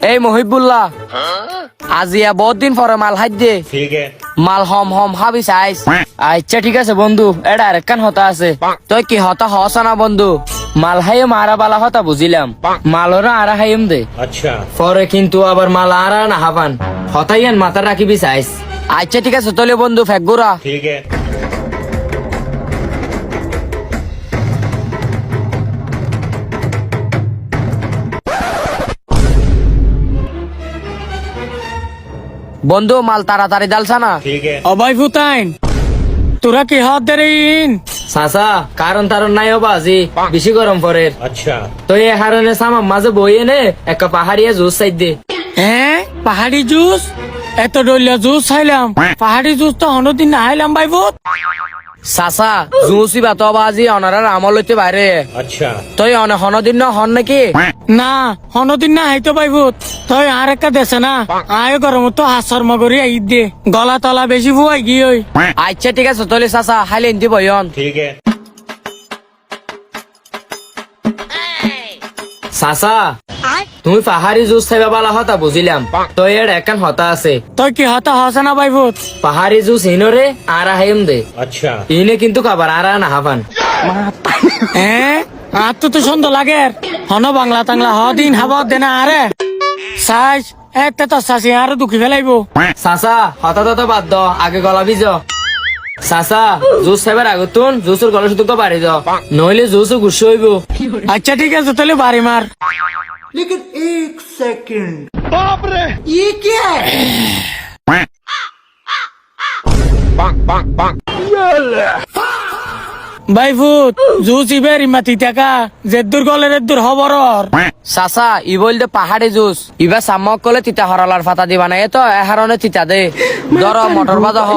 এই মহিবুল্লাহ আজিয়া বহুত দিন পরে মাল হাজ দে ठीक है মাল হম হম হাবি চাইস আচ্ছা ঠিক আছে বন্ধু এটা আরেকখান হতা আছে তুই কি হতা হস না বন্ধু মাল হাইয়ে মারা বালা হতা বুঝিলাম মালরা আরা হাইম দে अच्छा পরে কিন্তু আবার মাল আরা না হাবান হতাইয়ান মাথা রাখিবি চাইস আচ্ছা ঠিক আছে তোলে বন্ধু ফেগুরা ठीक है বন্ধু মাল তাড়াতাড়ি ডালছা না ठीक है অবাই ফুতাইন তোরা কি হাত দেরিন চাচা কারণ তারণ নাই হবা আজি বেশি গরম পরে अच्छा তো এই হারনে সামা মাঝে বইয়ে নে একটা পাহাড়িয়া জুস সাইড দে হ্যাঁ পাহাড়ি জুস এত ডলিয়া জুস খাইলাম পাহাড়ি জুস তো হনদিন না খাইলাম ভাই ফুত চাচা জুসি বা তো আজি অনারার আমল হইতে বাইরে अच्छा তুই হনদিন ন হন নাকি না হনদিন না হাইতো ভাই ফুত তুই আর একটা দেশে না আয় গরম তো হাসর মগরি আই দে গলা তলা বেশি ফুয়াই গিয়ে আচ্ছা ঠিক আছে তোলে চাচা হাইলে ইন্দি বইন ठीक है চাচা তুমি পাহাড়ি জুস খাইবা বালা হতা বুঝিলাম তো এর একখান হতা আছে তুই কি হতা হসে না ভাই ফুত পাহাড়ি জুস ইনরে আরা হাইম দে अच्छा ইনে কিন্তু কাবার আরা না হাবান হ্যাঁ আর তো সুন্দর লাগে হন বাংলা টাংলা হদিন হাব দেনা আরে সাইজ এতে তো সাসি আর দুঃখী ফেলাইবো চাচা হতা তো বাদ দ আগে গলা ভিজ চাচা জুস খাইবার আগতুন জুসের গলা শুধু বাড়ি যাও নইলে জুসও গুসে হইব আচ্ছা ঠিক আছে তাহলে বাড়ি মার ভাই ভূত জুস ইবের ইমাতি টাকা জেদ্দুর গলের এদ্দুর হবর চাচা ই বলতে পাহাড়ি জুস ইবা সামক কলে তিতা হরালার ফাতা দিবা না এ তো এহারনে তিতা দে ধর মটর বাজা হ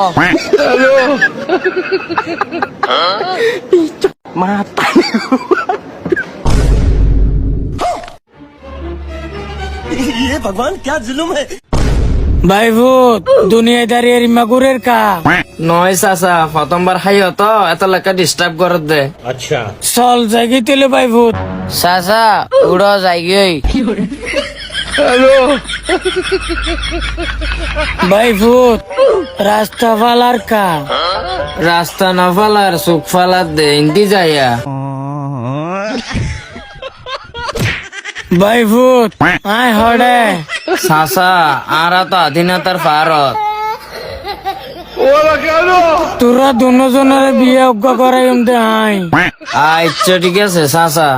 ভাই ভূত দুনিয়াদারি এর ইমাগুরের কা নয় চাচা প্রথমবার খাই তো এত লেখা ডিস্টার্ব করে দে अच्छा চল জায়গি তেলে ভাই ভূত চাচা উড়ো যাই গই ভাই ভূত রাস্তা ফালার কা রাস্তা না ফালার সুখ ফালার দে ইন্দি যাইয়া ভাই ভূত আয় হড়ে চাচা আরা তো আধীনতার পারত তোরা দুজনের বিয়ে অজ্ঞা করাই দে আয় আচ্ছা ঠিক আছে চাচা